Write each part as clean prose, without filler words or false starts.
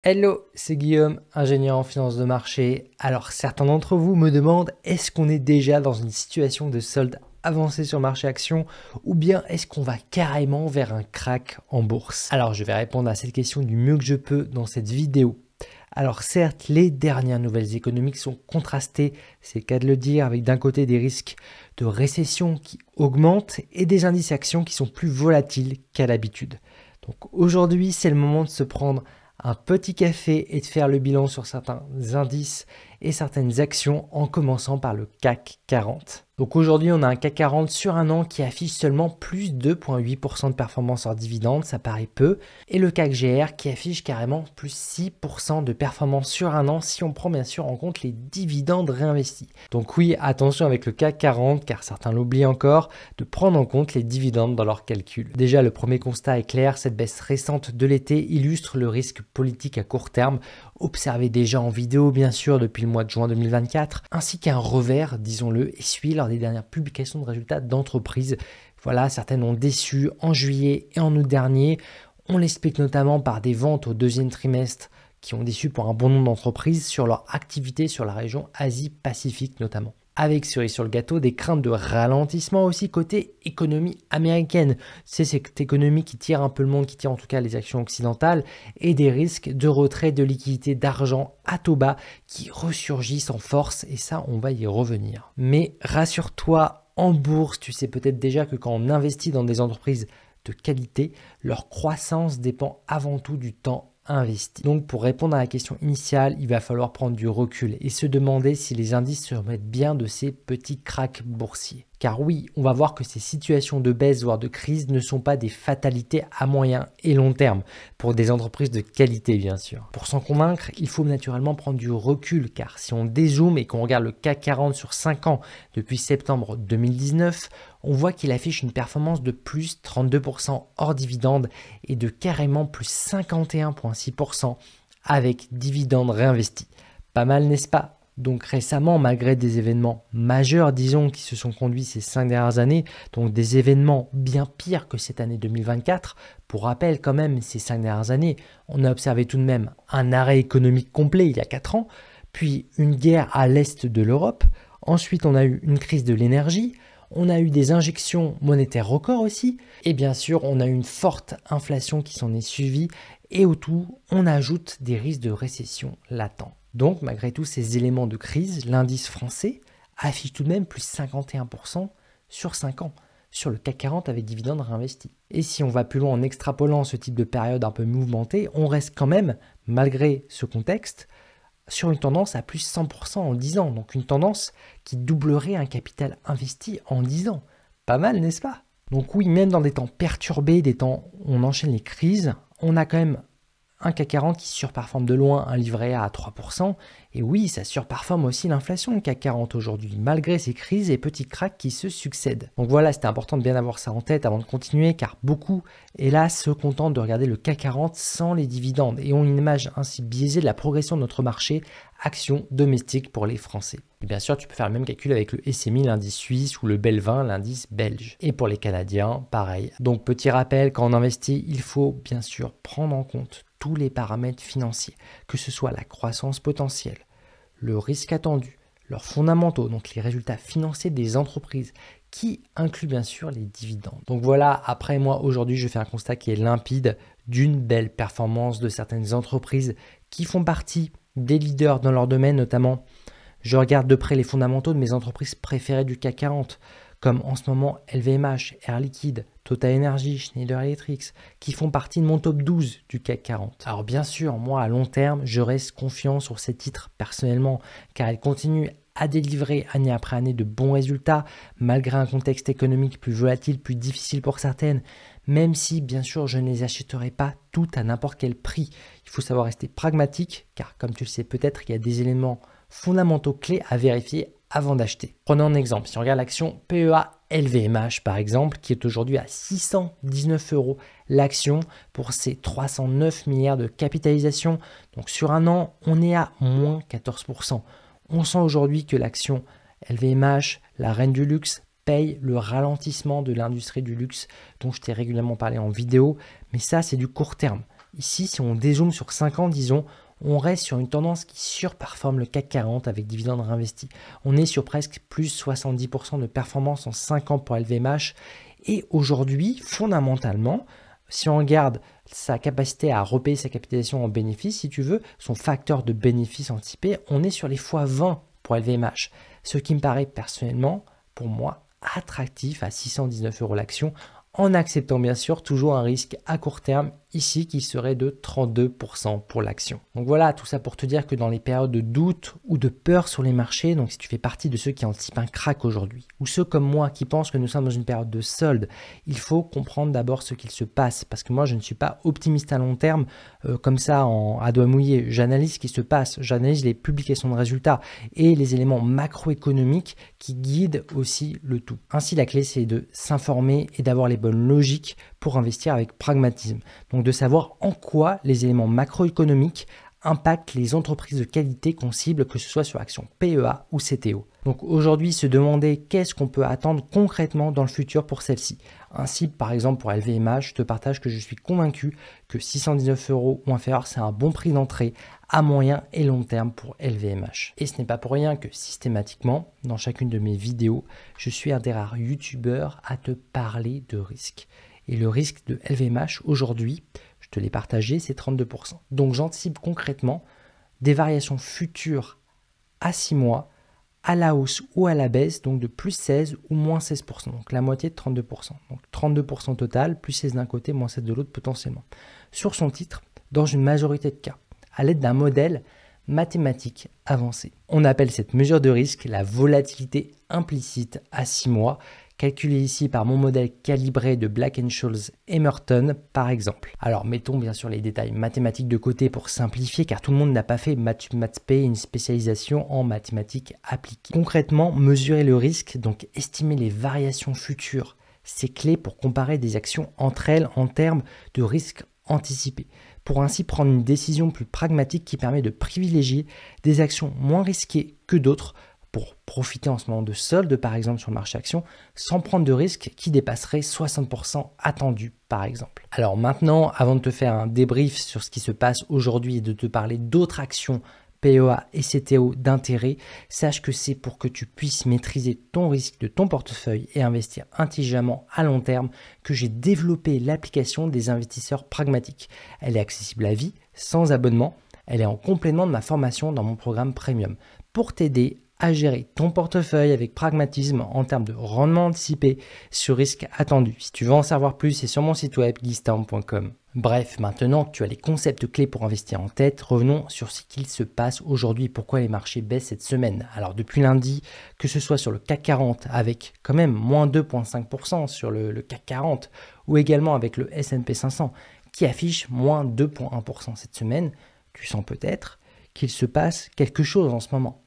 Hello, c'est Guillaume, ingénieur en finance de marché. Alors certains d'entre vous me demandent, est-ce qu'on est déjà dans une situation de solde avancée sur le marché action ou bien est-ce qu'on va carrément vers un crack en bourse? Alors je vais répondre à cette question du mieux que je peux dans cette vidéo. Alors certes, les dernières nouvelles économiques sont contrastées, c'est le cas de le dire, avec d'un côté des risques de récession qui augmentent et des indices actions qui sont plus volatiles qu'à l'habitude. Donc aujourd'hui, c'est le moment de se prendre un petit café et de faire le bilan sur certains indices et certaines actions en commençant par le CAC 40. Donc aujourd'hui, on a un CAC 40 sur un an qui affiche seulement plus 2,8% de performance hors dividende, ça paraît peu, et le CAC GR qui affiche carrément plus 6% de performance sur un an si on prend bien sûr en compte les dividendes réinvestis. Donc oui, attention avec le CAC 40 car certains l'oublient encore, de prendre en compte les dividendes dans leurs calculs. Déjà, le premier constat est clair, cette baisse récente de l'été illustre le risque politique à court terme, observé déjà en vidéo bien sûr depuis le mois de juin 2024, ainsi qu'un revers, disons-le, essuyé lors des dernières publications de résultats d'entreprises. Voilà, certaines ont déçu en juillet et en août dernier. On l'explique notamment par des ventes au deuxième trimestre qui ont déçu pour un bon nombre d'entreprises sur leur activité sur la région Asie-Pacifique notamment. Avec cerise sur le gâteau, des craintes de ralentissement aussi côté économie américaine. C'est cette économie qui tire un peu le monde, qui tire en tout cas les actions occidentales, et des risques de retrait de liquidités d'argent à taux bas qui ressurgissent en force, et ça on va y revenir. Mais rassure-toi, en bourse, tu sais peut-être déjà que quand on investit dans des entreprises de qualité, leur croissance dépend avant tout du temps investi. Donc pour répondre à la question initiale, il va falloir prendre du recul et se demander si les indices se remettent bien de ces petits cracks boursiers. Car oui, on va voir que ces situations de baisse voire de crise ne sont pas des fatalités à moyen et long terme, pour des entreprises de qualité bien sûr. Pour s'en convaincre, il faut naturellement prendre du recul car si on dézoome et qu'on regarde le CAC 40 sur 5 ans depuis septembre 2019, on voit qu'il affiche une performance de plus 32% hors dividende et de carrément plus 51,6% avec dividendes réinvestis. Pas mal, n'est-ce pas? Donc récemment, malgré des événements majeurs, disons, qui se sont conduits ces 5 dernières années, donc des événements bien pires que cette année 2024, pour rappel quand même, ces 5 dernières années, on a observé tout de même un arrêt économique complet il y a 4 ans, puis une guerre à l'est de l'Europe, ensuite on a eu une crise de l'énergie, on a eu des injections monétaires records aussi, et bien sûr on a eu une forte inflation qui s'en est suivie, et au tout, on ajoute des risques de récession latents. Donc, malgré tous ces éléments de crise, l'indice français affiche tout de même plus 51% sur 5 ans, sur le CAC 40 avec dividendes réinvestis. Et si on va plus loin en extrapolant ce type de période un peu mouvementée, on reste quand même, malgré ce contexte, sur une tendance à plus 100% en 10 ans. Donc une tendance qui doublerait un capital investi en 10 ans. Pas mal, n'est-ce pas? Donc oui, même dans des temps perturbés, des temps où on enchaîne les crises, on a quand même un CAC 40 qui surperforme de loin un livret A à 3%. Et oui, ça surperforme aussi l'inflation, le CAC 40 aujourd'hui, malgré ces crises et petits cracks qui se succèdent. Donc voilà, c'était important de bien avoir ça en tête avant de continuer, car beaucoup, hélas, se contentent de regarder le CAC 40 sans les dividendes et ont une image ainsi biaisée de la progression de notre marché action domestique pour les Français. Et bien sûr, tu peux faire le même calcul avec le SMI, l'indice suisse, ou le BEL 20, l'indice belge. Et pour les Canadiens, pareil. Donc petit rappel, quand on investit, il faut bien sûr prendre en compte tous les paramètres financiers, que ce soit la croissance potentielle, le risque attendu, leurs fondamentaux, donc les résultats financiers des entreprises, qui incluent bien sûr les dividendes. Donc voilà, après moi aujourd'hui je fais un constat qui est limpide d'une belle performance de certaines entreprises qui font partie des leaders dans leur domaine, notamment je regarde de près les fondamentaux de mes entreprises préférées du CAC 40, comme en ce moment LVMH, Air Liquide, Total Energy, Schneider Electric, qui font partie de mon top 12 du CAC 40. Alors bien sûr, moi à long terme, je reste confiant sur ces titres personnellement, car elles continuent à délivrer année après année de bons résultats, malgré un contexte économique plus volatile, plus difficile pour certaines, même si bien sûr je ne les achèterai pas toutes à n'importe quel prix. Il faut savoir rester pragmatique, car comme tu le sais peut-être, il y a des éléments fondamentaux clés à vérifier avant d'acheter. Prenons un exemple, si on regarde l'action PEA LVMH par exemple, qui est aujourd'hui à 619 € l'action pour ses 309 milliards de capitalisation. Donc sur un an, on est à moins 14%. On sent aujourd'hui que l'action LVMH, la reine du luxe, paye le ralentissement de l'industrie du luxe dont je t'ai régulièrement parlé en vidéo. Mais ça, c'est du court terme. Ici, si on dézoome sur 5 ans, disons, on reste sur une tendance qui surperforme le CAC 40 avec dividendes réinvestis. On est sur presque plus 70% de performance en 5 ans pour LVMH. Et aujourd'hui, fondamentalement, si on regarde sa capacité à repayer sa capitalisation en bénéfice, si tu veux, son facteur de bénéfice anticipé, on est sur les fois 20 pour LVMH. Ce qui me paraît personnellement, pour moi, attractif à 619 € l'action, en acceptant bien sûr toujours un risque à court terme ici qui serait de 32% pour l'action. Donc voilà, tout ça pour te dire que dans les périodes de doute ou de peur sur les marchés, donc si tu fais partie de ceux qui anticipent un crack aujourd'hui, ou ceux comme moi qui pensent que nous sommes dans une période de solde, il faut comprendre d'abord ce qu'il se passe, parce que moi je ne suis pas optimiste à long terme comme ça à doigt mouillé. J'analyse ce qui se passe, j'analyse les publications de résultats et les éléments macroéconomiques qui guident aussi le tout. Ainsi la clé c'est de s'informer et d'avoir les bonnes logiques pour investir avec pragmatisme. Donc de savoir en quoi les éléments macroéconomiques impactent les entreprises de qualité qu'on cible, que ce soit sur actions PEA ou CTO. Donc aujourd'hui, se demander qu'est-ce qu'on peut attendre concrètement dans le futur pour celle-ci. Ainsi, par exemple pour LVMH, je te partage que je suis convaincu que 619 € ou inférieur, c'est un bon prix d'entrée à moyen et long terme pour LVMH. Et ce n'est pas pour rien que systématiquement, dans chacune de mes vidéos, je suis un des rares youtubeurs à te parler de risque. Et le risque de LVMH aujourd'hui, je te l'ai partagé, c'est 32%. Donc j'anticipe concrètement des variations futures à 6 mois, à la hausse ou à la baisse, donc de plus 16 ou moins 16%, donc la moitié de 32%. Donc 32% total, plus 16 d'un côté, moins 7 de l'autre potentiellement. Sur son titre, dans une majorité de cas, à l'aide d'un modèle mathématique avancé. On appelle cette mesure de risque la volatilité implicite à 6 mois, calculé ici par mon modèle calibré de Black-Scholes et Merton par exemple. Alors mettons bien sûr les détails mathématiques de côté pour simplifier car tout le monde n'a pas fait MathP, une spécialisation en mathématiques appliquées. Concrètement, mesurer le risque, donc estimer les variations futures, c'est clé pour comparer des actions entre elles en termes de risque anticipé, pour ainsi prendre une décision plus pragmatique qui permet de privilégier des actions moins risquées que d'autres pour profiter en ce moment de solde, par exemple sur le marché action, sans prendre de risques qui dépasseraient 60% attendus, par exemple. Alors maintenant, avant de te faire un débrief sur ce qui se passe aujourd'hui et de te parler d'autres actions PEA et CTO d'intérêt, sache que c'est pour que tu puisses maîtriser ton risque de ton portefeuille et investir intelligemment à long terme que j'ai développé l'application des investisseurs pragmatiques. Elle est accessible à vie, sans abonnement. Elle est en complément de ma formation dans mon programme Premium pour t'aider à gérer ton portefeuille avec pragmatisme en termes de rendement anticipé sur risque attendu. Si tu veux en savoir plus, c'est sur mon site web guistorm.com. Bref, maintenant que tu as les concepts clés pour investir en tête, revenons sur ce qu'il se passe aujourd'hui et pourquoi les marchés baissent cette semaine. Alors depuis lundi, que ce soit sur le CAC 40 avec quand même moins 2,5% sur le CAC 40 ou également avec le S&P 500 qui affiche moins 2,1% cette semaine, tu sens peut-être qu'il se passe quelque chose en ce moment.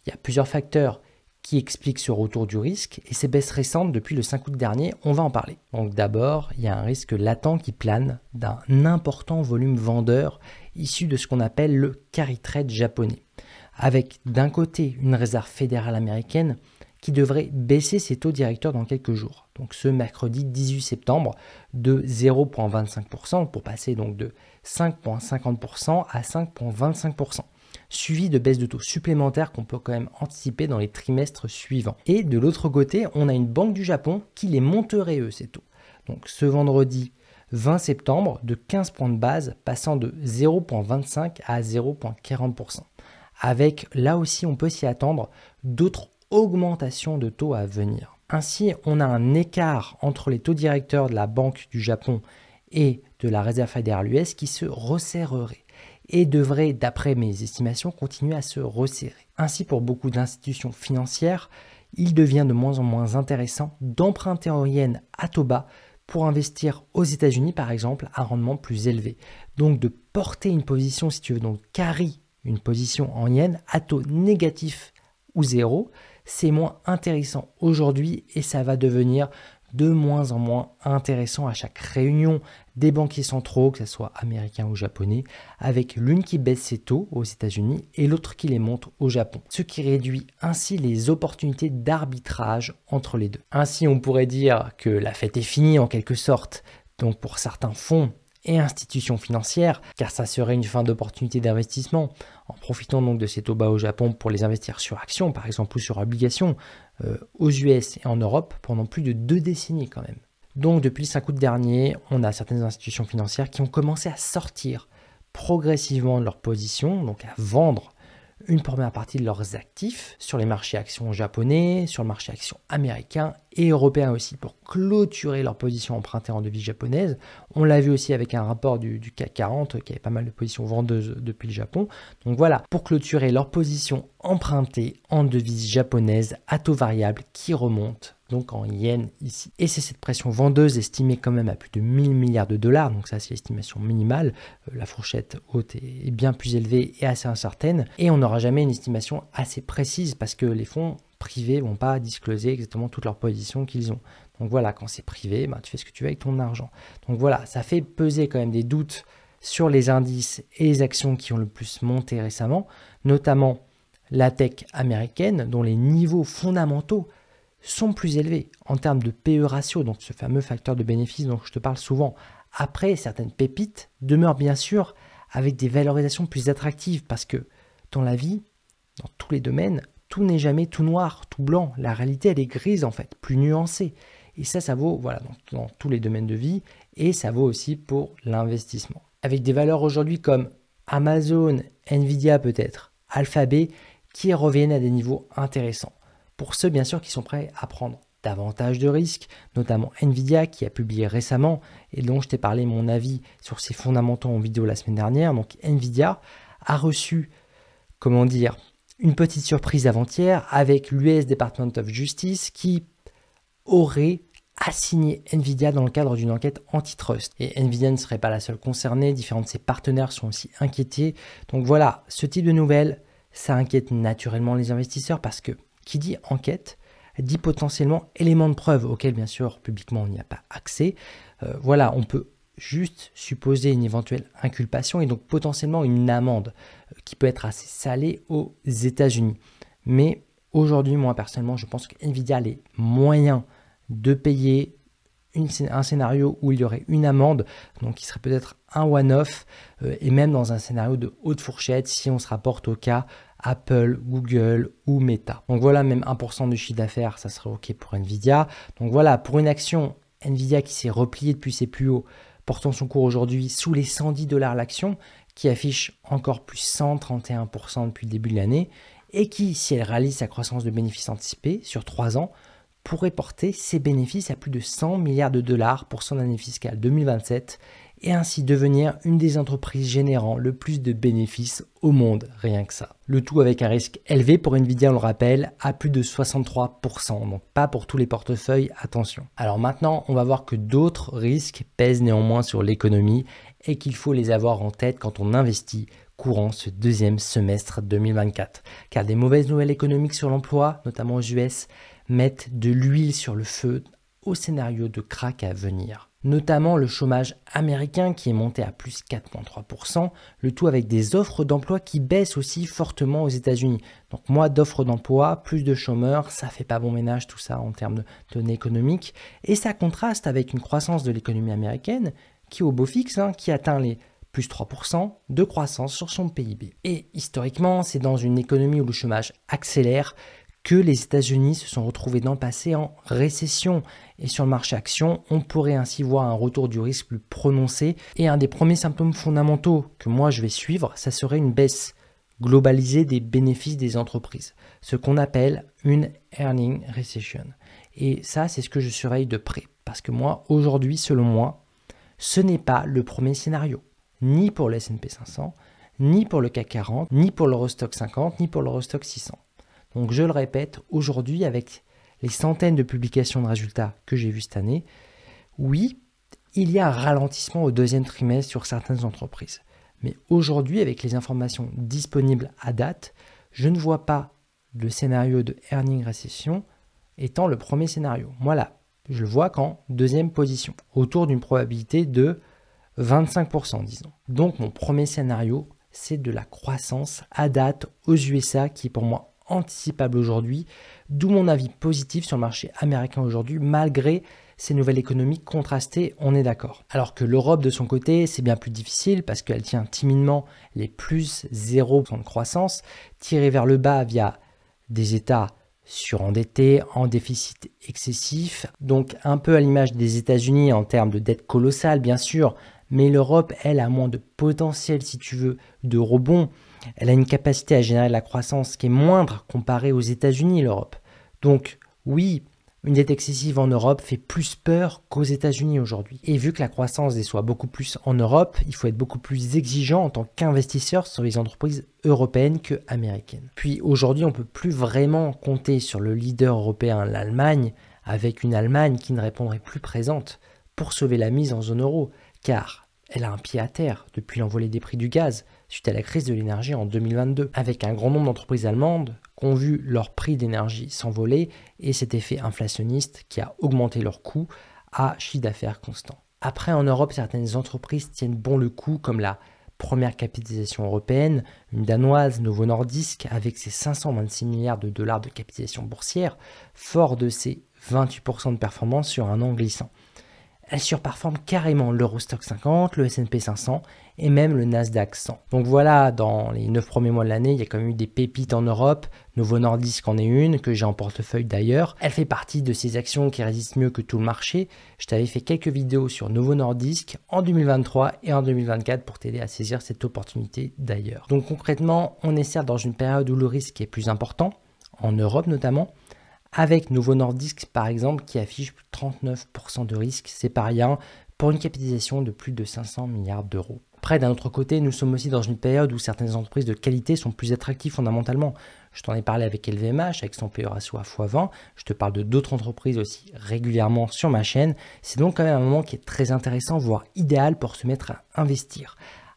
Il y a plusieurs facteurs qui expliquent ce retour du risque et ces baisses récentes depuis le 5 août dernier, on va en parler. Donc d'abord, il y a un risque latent qui plane d'un important volume vendeur issu de ce qu'on appelle le carry trade japonais, avec d'un côté une réserve fédérale américaine qui devrait baisser ses taux directeurs dans quelques jours. Donc ce mercredi 18 septembre de 0,25% pour passer donc de 5,50% à 5,25%. Suivi de baisses de taux supplémentaires qu'on peut quand même anticiper dans les trimestres suivants. Et de l'autre côté, on a une banque du Japon qui les monterait eux ces taux. Donc ce vendredi 20 septembre de 15 points de base passant de 0,25 à 0,40%. Avec là aussi on peut s'y attendre d'autres augmentations de taux à venir. Ainsi on a un écart entre les taux directeurs de la Banque du Japon et de la Réserve fédérale US qui se resserrerait et devrait, d'après mes estimations, continuer à se resserrer. Ainsi, pour beaucoup d'institutions financières, il devient de moins en moins intéressant d'emprunter en yens à taux bas pour investir aux États-Unis, par exemple, à un rendement plus élevé. Donc de porter une position, si tu veux, donc carry une position en yens à taux négatif ou zéro, c'est moins intéressant aujourd'hui et ça va devenir de moins en moins intéressant à chaque réunion des banquiers centraux, que ce soit américains ou japonais, avec l'une qui baisse ses taux aux États-Unis et l'autre qui les monte au Japon, ce qui réduit ainsi les opportunités d'arbitrage entre les deux. Ainsi, on pourrait dire que la fête est finie en quelque sorte, donc pour certains fonds et institutions financières, car ça serait une fin d'opportunité d'investissement, en profitant donc de ces taux bas au Japon pour les investir sur actions, par exemple, ou sur obligations, aux US et en Europe, pendant plus de 2 décennies quand même. Donc depuis le 5 août dernier, on a certaines institutions financières qui ont commencé à sortir progressivement de leur position, donc à vendre une première partie de leurs actifs sur les marchés actions japonais, sur le marché actions américain et européen aussi, pour clôturer leur position empruntée en devises japonaises. On l'a vu aussi avec un rapport du CAC 40 qui avait pas mal de positions vendeuses depuis le Japon. Donc voilà, pour clôturer leur position empruntée en devises japonaises à taux variable qui remonte donc en yens ici. Et c'est cette pression vendeuse estimée quand même à plus de 1000 milliards de dollars, donc ça c'est l'estimation minimale, la fourchette haute est bien plus élevée et assez incertaine, et on n'aura jamais une estimation assez précise parce que les fonds privés vont pas discloser exactement toutes leurs positions qu'ils ont. Donc voilà, quand c'est privé, tu fais ce que tu veux avec ton argent. Donc voilà, ça fait peser quand même des doutes sur les indices et les actions qui ont le plus monté récemment, notamment la tech américaine, dont les niveaux fondamentaux sont plus élevés en termes de PE ratio, donc ce fameux facteur de bénéfice dont je te parle souvent. Après, certaines pépites demeurent bien sûr avec des valorisations plus attractives parce que dans la vie, dans tous les domaines, tout n'est jamais tout noir, tout blanc. La réalité, elle est grise en fait, plus nuancée. Et ça vaut voilà, dans tous les domaines de vie et ça vaut aussi pour l'investissement. Avec des valeurs aujourd'hui comme Amazon, Nvidia peut-être, Alphabet, qui reviennent à des niveaux intéressants. Pour ceux bien sûr qui sont prêts à prendre davantage de risques, notamment Nvidia qui a publié récemment et dont je t'ai parlé mon avis sur ses fondamentaux en vidéo la semaine dernière. Donc Nvidia a reçu, une petite surprise avant-hier avec l'US Department of Justice qui aurait assigné Nvidia dans le cadre d'une enquête antitrust. Et Nvidia ne serait pas la seule concernée, différents de ses partenaires sont aussi inquiétés. Donc voilà, ce type de nouvelles, ça inquiète naturellement les investisseurs parce que qui dit enquête, dit potentiellement élément de preuve auquel bien sûr publiquement on n'y a pas accès. Voilà, on peut juste supposer une éventuelle inculpation et donc potentiellement une amende qui peut être assez salée aux États-Unis. Mais aujourd'hui, moi personnellement, je pense que Nvidia a les moyens de payer un scénario où il y aurait une amende, donc qui serait peut-être un one-off, et même dans un scénario de haute fourchette si on se rapporte au cas Apple, Google ou Meta. Donc voilà, même 1% du chiffre d'affaires, ça serait OK pour Nvidia. Donc voilà, pour une action Nvidia qui s'est repliée depuis ses plus hauts, portant son cours aujourd'hui sous les 110 $ l'action, qui affiche encore plus 131% depuis le début de l'année, et qui, si elle réalise sa croissance de bénéfices anticipée sur 3 ans, pourrait porter ses bénéfices à plus de 100 milliards de dollars pour son année fiscale 2027 et ainsi devenir une des entreprises générant le plus de bénéfices au monde, rien que ça. Le tout avec un risque élevé pour Nvidia, on le rappelle, à plus de 63%, donc pas pour tous les portefeuilles, attention. Alors maintenant, on va voir que d'autres risques pèsent néanmoins sur l'économie et qu'il faut les avoir en tête quand on investit courant ce deuxième semestre 2024. Car des mauvaises nouvelles économiques sur l'emploi, notamment aux US, mettent de l'huile sur le feu au scénario de krach à venir. Notamment le chômage américain qui est monté à plus 4,3%, le tout avec des offres d'emploi qui baissent aussi fortement aux États-Unis. Donc moins d'offres d'emploi, plus de chômeurs, ça fait pas bon ménage tout ça en termes de données économiques. Et ça contraste avec une croissance de l'économie américaine qui est au beau fixe, qui atteint les plus 3% de croissance sur son PIB. Et historiquement, c'est dans une économie où le chômage accélère que les États-Unis se sont retrouvés dans le passé en récession. Et sur le marché action, on pourrait ainsi voir un retour du risque plus prononcé. Et un des premiers symptômes fondamentaux que moi je vais suivre, ça serait une baisse globalisée des bénéfices des entreprises. Ce qu'on appelle une earning recession. Et ça, c'est ce que je surveille de près. Parce que moi, aujourd'hui, selon moi, ce n'est pas le premier scénario. Ni pour le S&P 500, ni pour le CAC 40, ni pour l'Eurostoxx 50, ni pour l'Eurostoxx 600. Donc je le répète, aujourd'hui avec les centaines de publications de résultats que j'ai vues cette année, oui, il y a un ralentissement au deuxième trimestre sur certaines entreprises. Mais aujourd'hui, avec les informations disponibles à date, je ne vois pas le scénario de earning recession étant le premier scénario. Moi là, je le vois qu'en deuxième position, autour d'une probabilité de 25%, disons. Donc mon premier scénario, c'est de la croissance à date aux USA qui est pour moi anticipable aujourd'hui, d'où mon avis positif sur le marché américain aujourd'hui, malgré ces nouvelles économies contrastées, on est d'accord. Alors que l'Europe, de son côté, c'est bien plus difficile parce qu'elle tient timidement les plus 0% de croissance, tirée vers le bas via des États surendettés, en déficit excessif, donc un peu à l'image des États-Unis en termes de dette colossale, bien sûr, mais l'Europe, elle, a moins de potentiel, si tu veux, de rebond. Elle a une capacité à générer de la croissance qui est moindre comparée aux États-Unis, l'Europe. Donc, oui, une dette excessive en Europe fait plus peur qu'aux États-Unis aujourd'hui. Et vu que la croissance déçoit beaucoup plus en Europe, il faut être beaucoup plus exigeant en tant qu'investisseur sur les entreprises européennes que américaines. Puis aujourd'hui, on ne peut plus vraiment compter sur le leader européen, l'Allemagne, avec une Allemagne qui ne répondrait plus présente pour sauver la mise en zone euro, car elle a un pied à terre depuis l'envolée des prix du gaz suite à la crise de l'énergie en 2022, avec un grand nombre d'entreprises allemandes qui ont vu leur prix d'énergie s'envoler et cet effet inflationniste qui a augmenté leurs coûts à chiffre d'affaires constant. Après, en Europe, certaines entreprises tiennent bon le coup, comme la première capitalisation européenne, une danoise, Novo Nordisk, avec ses 526 milliards de dollars de capitalisation boursière, fort de ses 28% de performance sur un an glissant. Elle surperforme carrément l'Eurostoxx 50, le S&P 500 et même le Nasdaq 100. Donc voilà, dans les 9 premiers mois de l'année, il y a quand même eu des pépites en Europe. Novo Nordisk en est une, que j'ai en portefeuille d'ailleurs. Elle fait partie de ces actions qui résistent mieux que tout le marché. Je t'avais fait quelques vidéos sur Novo Nordisk en 2023 et en 2024 pour t'aider à saisir cette opportunité d'ailleurs. Donc concrètement, on est certes dans une période où le risque est plus important, en Europe notamment, avec Novo Nordisk par exemple qui affiche 39% de risque, c'est pas rien, pour une capitalisation de plus de 500 milliards d'euros. Après, d'un autre côté, nous sommes aussi dans une période où certaines entreprises de qualité sont plus attractives fondamentalement. Je t'en ai parlé avec LVMH, avec son PE ratio à x20, je te parle de d'autres entreprises aussi régulièrement sur ma chaîne. C'est donc quand même un moment qui est très intéressant, voire idéal pour se mettre à investir.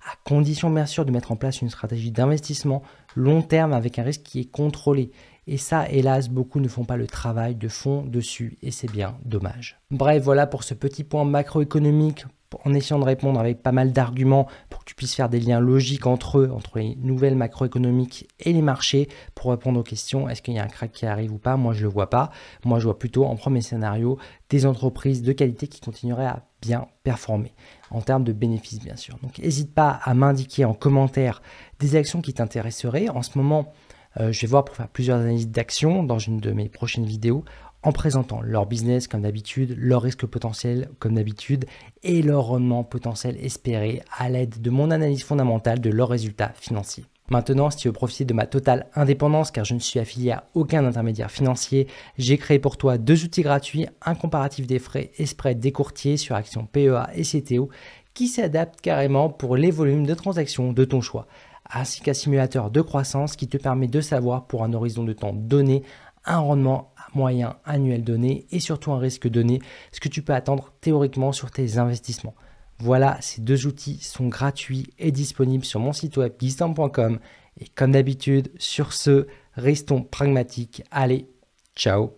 À condition bien sûr de mettre en place une stratégie d'investissement long terme avec un risque qui est contrôlé. Et ça, hélas, beaucoup ne font pas le travail de fond dessus et c'est bien dommage. Bref, voilà pour ce petit point macroéconomique en essayant de répondre avec pas mal d'arguments pour que tu puisses faire des liens logiques entre eux, entre les nouvelles macroéconomiques et les marchés pour répondre aux questions. Est-ce qu'il y a un crack qui arrive ou pas? Moi, je ne le vois pas. Moi, je vois plutôt en premier scénario des entreprises de qualité qui continueraient à bien performer en termes de bénéfices, bien sûr. Donc, n'hésite pas à m'indiquer en commentaire des actions qui t'intéresseraient. En ce moment, je vais voir pour faire plusieurs analyses d'actions dans une de mes prochaines vidéos en présentant leur business comme d'habitude, leur risque potentiel comme d'habitude et leur rendement potentiel espéré à l'aide de mon analyse fondamentale de leurs résultats financiers. Maintenant, si tu veux profiter de ma totale indépendance car je ne suis affilié à aucun intermédiaire financier, j'ai créé pour toi 2 outils gratuits, un comparatif des frais et spread des courtiers sur actions PEA et CTO qui s'adaptent carrément pour les volumes de transactions de ton choix, ainsi qu'un simulateur de croissance qui te permet de savoir pour un horizon de temps donné un rendement moyen annuel donné et surtout un risque donné, ce que tu peux attendre théoriquement sur tes investissements. Voilà, ces 2 outils sont gratuits et disponibles sur mon site web guistan.com et comme d'habitude, sur ce, restons pragmatiques. Allez, ciao!